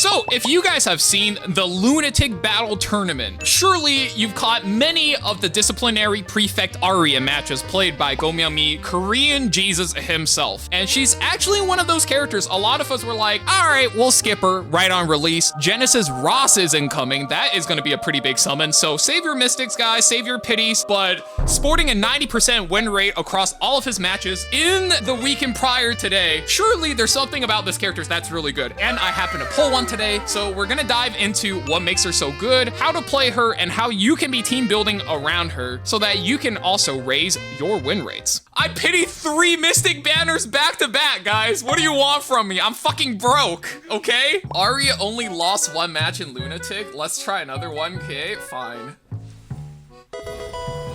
So, if you guys have seen the Lunatic Battle Tournament, surely you've caught many of the Disciplinary Prefect Aria matches played by Gomyeongmi, Korean Jesus himself. And she's actually one of those characters a lot of us were like, alright, we'll skip her right on release. Genesis Ross is incoming. That is going to be a pretty big summon. So save your mystics, guys, save your pities. But sporting a 90% win rate across all of his matches in the weekend prior today, surely there's something about this character that's really good. And I happen to pull one today, so we're gonna dive into what makes her so good, how to play her, and how you can be team building around her so that you can also raise your win rates. I pity 3 Mystic banners back to back, guys. What do you want from me? I'm fucking broke, okay? Aria only lost 1 match in Lunatic. Let's try another one, okay? Fine.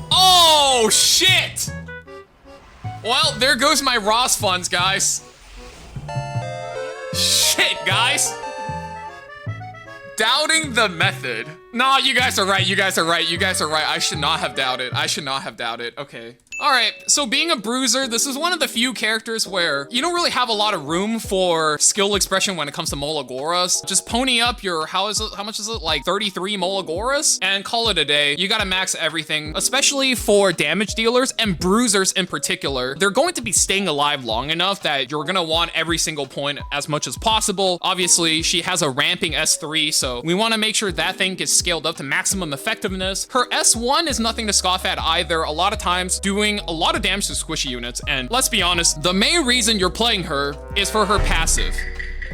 Oh, shit! Well, there goes my Ross funds, guys. Shit, guys. Doubting the method. No, you guys are right. You guys are right. You guys are right. I should not have doubted. I should not have doubted. Okay. All right, so being a Bruiser, this is one of the few characters where you don't really have a lot of room for skill expression when it comes to Molagoras. Just pony up your, how much is it? Like 33 Molagoras and call it a day. You gotta max everything, especially for damage dealers and Bruisers in particular. They're going to be staying alive long enough that you're gonna want every single point as much as possible. Obviously, she has a ramping S3, so we wanna make sure that thing gets scaled up to maximum effectiveness. Her S1 is nothing to scoff at either. A lot of times doing a lot of damage to squishy units, and let's be honest, the main reason you're playing her is for her passive,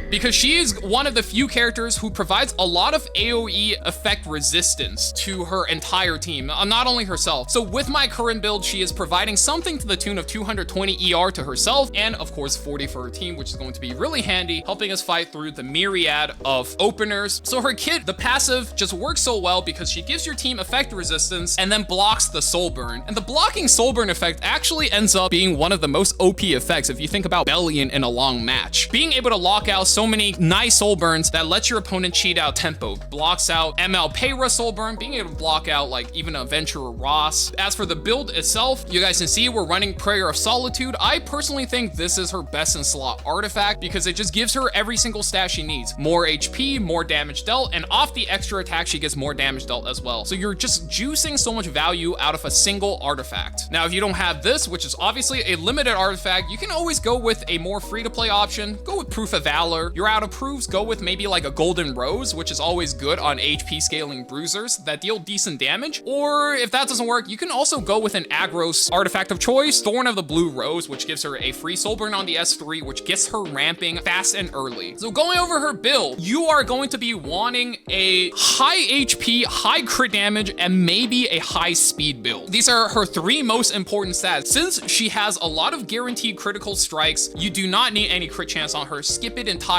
because she is one of the few characters who provides a lot of AoE effect resistance to her entire team, not only herself. So with my current build, she is providing something to the tune of 220 ER to herself, and of course 40 for her team, which is going to be really handy, helping us fight through the myriad of openers. So her kit, the passive, just works so well because she gives your team effect resistance and then blocks the soul burn. And the blocking soul burn effect actually ends up being one of the most OP effects if you think about Bellion in a long match. Being able to lock out so many nice soul burns that lets your opponent cheat out tempo, blocks out ML Payra soul burn, being able to block out like even a Venturer Ross. As for the build itself, you guys can see we're running Prayer of Solitude. I personally think this is her best in slot artifact because it just gives her every single stat she needs. More HP, more damage dealt, and off the extra attack, she gets more damage dealt as well. So you're just juicing so much value out of a single artifact. Now, if you don't have this, which is obviously a limited artifact, you can always go with a more free-to-play option. Go with Proof of Valor. You're out of proofs, go with maybe like a Golden Rose, which is always good on HP scaling Bruisers that deal decent damage. Or if that doesn't work, you can also go with an aggro artifact of choice, Thorn of the Blue Rose, which gives her a free soul burn on the S3, which gets her ramping fast and early. So going over her build, you are going to be wanting a high HP, high crit damage, and maybe a high speed build. These are her 3 most important stats. Since she has a lot of guaranteed critical strikes, you do not need any crit chance on her. Skip it entirely.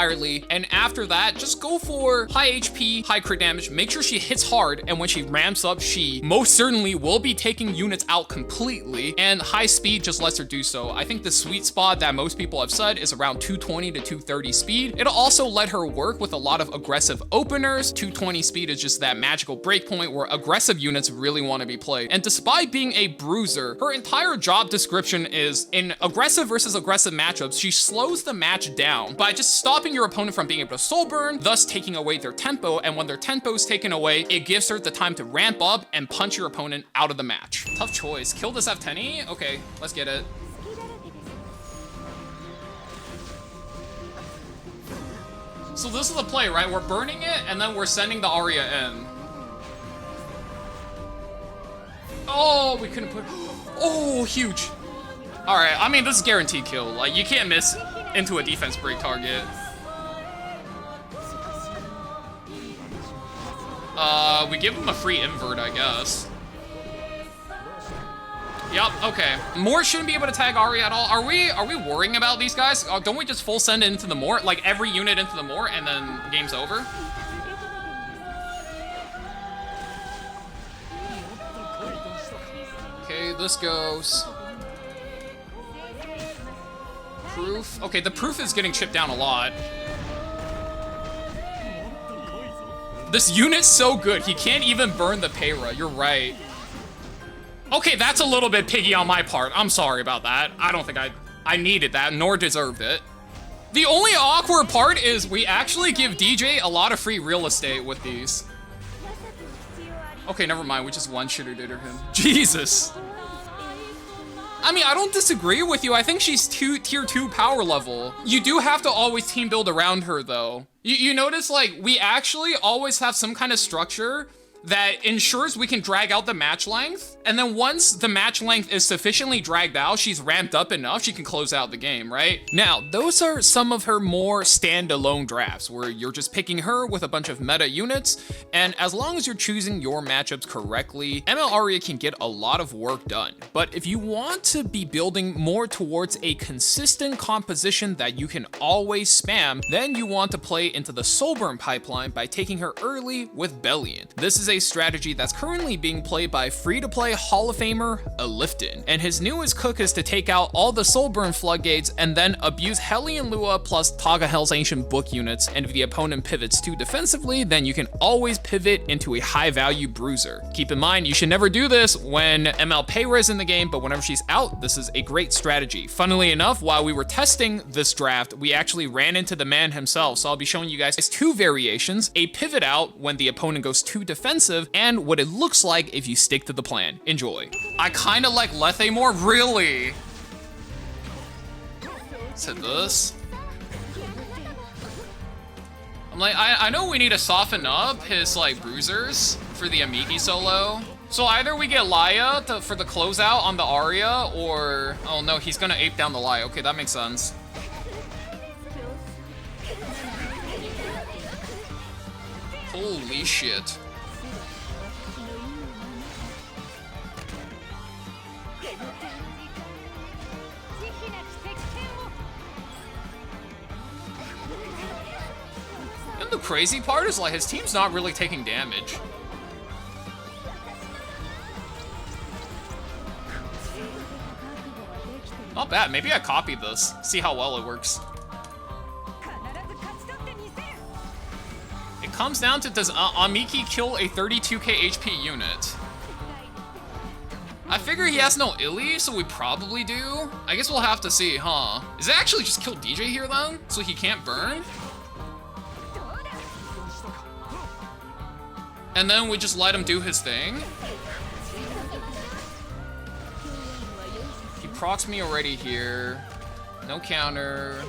And after that, just go for high HP, high crit damage, make sure she hits hard, and when she ramps up, she most certainly will be taking units out completely, and high speed just lets her do so. I think the sweet spot that most people have said is around 220 to 230 speed. It'll also let her work with a lot of aggressive openers. 220 speed is just that magical breakpoint where aggressive units really want to be played. And despite being a Bruiser, her entire job description is in aggressive versus aggressive matchups, she slows the match down by just stopping your opponent from being able to soul burn, thus taking away their tempo, and when their tempo is taken away, it gives her the time to ramp up and punch your opponent out of the match. Tough choice. Kill this F10E? Okay, let's get it. So this is the play, right? We're burning it, and then we're sending the Aria in. Oh, we couldn't put... Oh, huge. All right, I mean, this is guaranteed kill. Like, you can't miss into a defense break target. We give him a free invert, I guess. Yep, okay. Moore shouldn't be able to tag Aria at all. Are we worrying about these guys? Don't we just full send it into the Moore? Like, every unit into the Moore, and then game's over? Okay, this goes... Proof. Okay, the proof is getting chipped down a lot. This unit's so good, he can't even burn the Payra, you're right. Okay, that's a little bit piggy on my part. I'm sorry about that. I don't think I needed that, nor deserved it. The only awkward part is we actually give DJ a lot of free real estate with these. Okay, never mind. We just one-shooter-did him. Jesus. I mean, I don't disagree with you. I think she's tier 2 power level. You do have to always team build around her, though. You notice, like, we actually always have some kind of structure that ensures we can drag out the match length. And then once the match length is sufficiently dragged out, she's ramped up enough, she can close out the game, right? Now, those are some of her more standalone drafts, where you're just picking her with a bunch of meta units, and as long as you're choosing your matchups correctly, ML Aria can get a lot of work done. But if you want to be building more towards a consistent composition that you can always spam, then you want to play into the Soulburn pipeline by taking her early with Bellion. This is a strategy that's currently being played by free-to-play Hall of Famer Lifton, and his newest cook is to take out all the Soulburn floodgates and then abuse Hellion Lua plus Taga Hell's Ancient Book units, and if the opponent pivots too defensively, then you can always pivot into a high-value Bruiser. Keep in mind, you should never do this when ML Payra is in the game, but whenever she's out, this is a great strategy. Funnily enough, while we were testing this draft, we actually ran into the man himself, so I'll be showing you guys two variations: a pivot out when the opponent goes too defensive, and what it looks like if you stick to the plan. Enjoy. I kind of like Lethe more, really. Let's hit this. I'm like, I know we need to soften up his like bruisers for the Amiki solo. So either we get Laya for the closeout on the Aria, or, oh no, he's gonna ape down the Laya. Okay, that makes sense. Holy shit. And the crazy part is, like, his team's not really taking damage. Not bad. Maybe I copied this. See how well it works. It comes down to, does Amiki kill a 32k HP unit? I figure he has no illy, so we probably do. I guess we'll have to see, huh? Is it actually just kill DJ here, then? So he can't burn? And then we just let him do his thing? He procs me already here. No counter.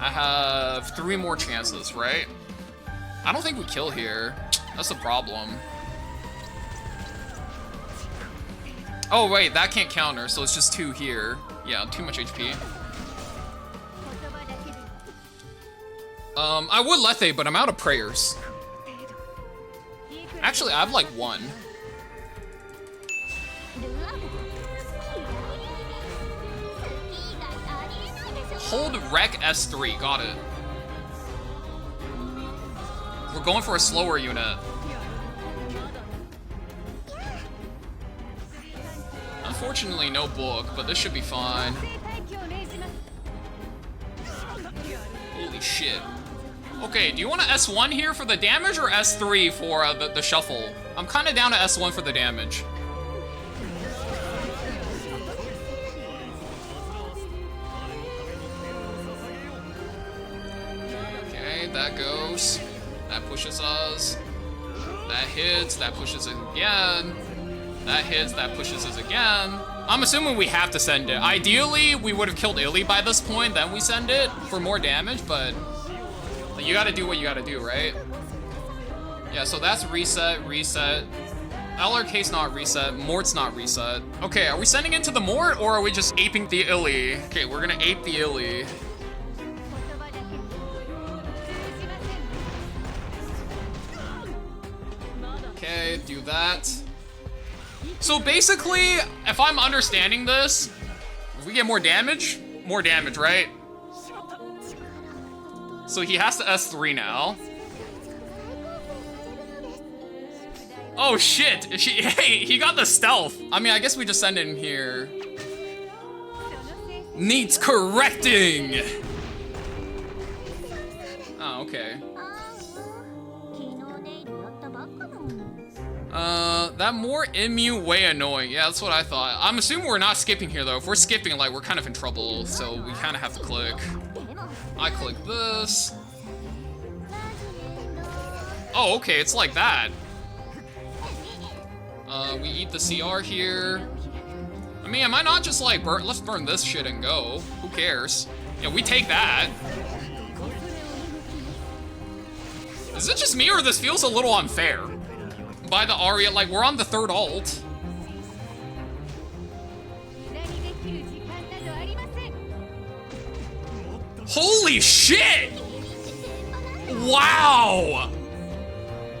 I have 3 more chances, right? I don't think we kill here. That's the problem. Oh wait, that can't counter, so it's just 2 here. Yeah, too much HP. I would Lethe, but I'm out of prayers. Actually, I have like 1. Hold Rec S3, got it. We're going for a slower unit. Unfortunately, no book, but this should be fine. Holy shit. Okay, do you want to S1 here for the damage or S3 for the shuffle? I'm kind of down to S1 for the damage. Okay, that goes. That pushes us. That hits, that pushes it again. That hits, that pushes us again. I'm assuming we have to send it. Ideally, we would have killed Illy by this point, then we send it for more damage, but you gotta do what you gotta do, right? Yeah, so that's reset, reset. LRK's not reset, Mort's not reset. Okay, are we sending into the Mort, or are we just aping the Illy? Okay, we're gonna ape the Illy. Okay, do that. So basically, if I'm understanding this, if we get more damage, right? So he has to S3 now. Oh shit, hey, he got the stealth. I mean, I guess we just send it in here. Needs correcting. Oh, okay. That more immune way annoying. Yeah, that's what I thought. I'm assuming we're not skipping here, though. If we're skipping, like, we're kind of in trouble, so we kind of have to click. I click this. Oh, okay, it's like that. We eat the CR here. I mean, am I not just like, let's burn this shit and go. Who cares? Yeah, we take that. Is it just me or this feels a little unfair? By the Aria, like we're on the third ult. Holy shit! Wow!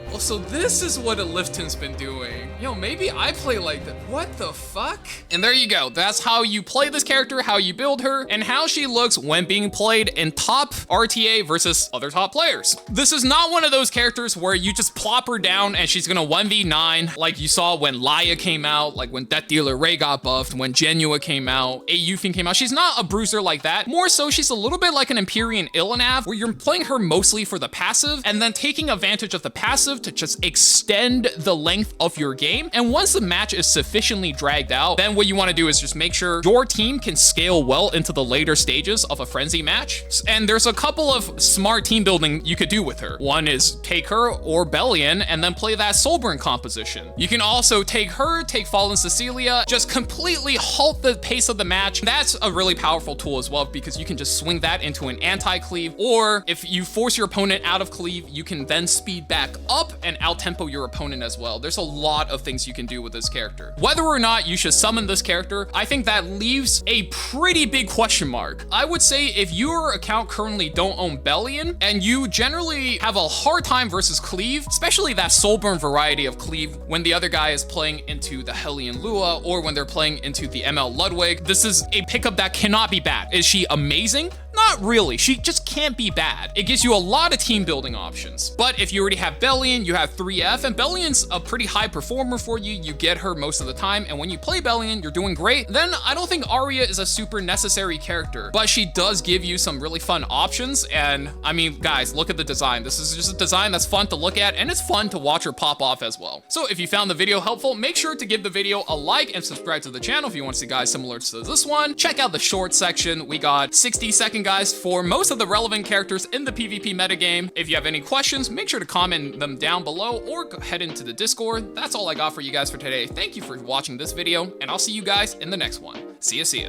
Well, so this is what a Lifton's been doing. Yo, maybe I play like that. What the fuck? And there you go. That's how you play this character, how you build her, and how she looks when being played in top RTA versus other top players. This is not one of those characters where you just plop her down and she's gonna 1v9 like you saw when Laya came out, like when Death Dealer Ray got buffed, when Genua came out, Ayufin came out. She's not a bruiser like that. More so, she's a little bit like an Empyrean Illinav, where you're playing her mostly for the passive and then taking advantage of the passive to just extend the length of your game. And once the match is sufficiently dragged out, then what you want to do is just make sure your team can scale well into the later stages of a frenzy match. And there's a couple of smart team building you could do with her. One is take her or Bellion and then play that Soulburn composition. You can also take her, take Fallen Cecilia, just completely halt the pace of the match. That's a really powerful tool as well, because you can just swing that into an anti-cleave, or if you force your opponent out of cleave, you can then speed back up and out-tempo your opponent as well. There's a lot of things you can do with this character. Whether or not you should summon this character, I think that leaves a pretty big question mark. I would say if your account currently don't own Bellion, and you generally have a hard time versus cleave, especially that Soulburn variety of cleave when the other guy is playing into the Hellion Lua, or when they're playing into the ML Ludwig, this is a pickup that cannot be bad. Is she amazing? Not really. She just can't be bad. It gives you a lot of team building options. But if you already have Bellion, you have 3F, and Bellion's a pretty high performer for you. You get her most of the time, and when you play Bellion, you're doing great. Then I don't think Aria is a super necessary character, but she does give you some really fun options. And I mean, guys, look at the design. This is just a design that's fun to look at, and it's fun to watch her pop off as well. So if you found the video helpful, make sure to give the video a like and subscribe to the channel if you want to see guys similar to this one. Check out the short section. We got 60-second guys for most of the relevant characters in the PvP metagame. If you have any questions, make sure to comment them down below or head into the Discord. That's all I got for you guys for today. Thank you for watching this video, and I'll see you guys in the next one. See ya.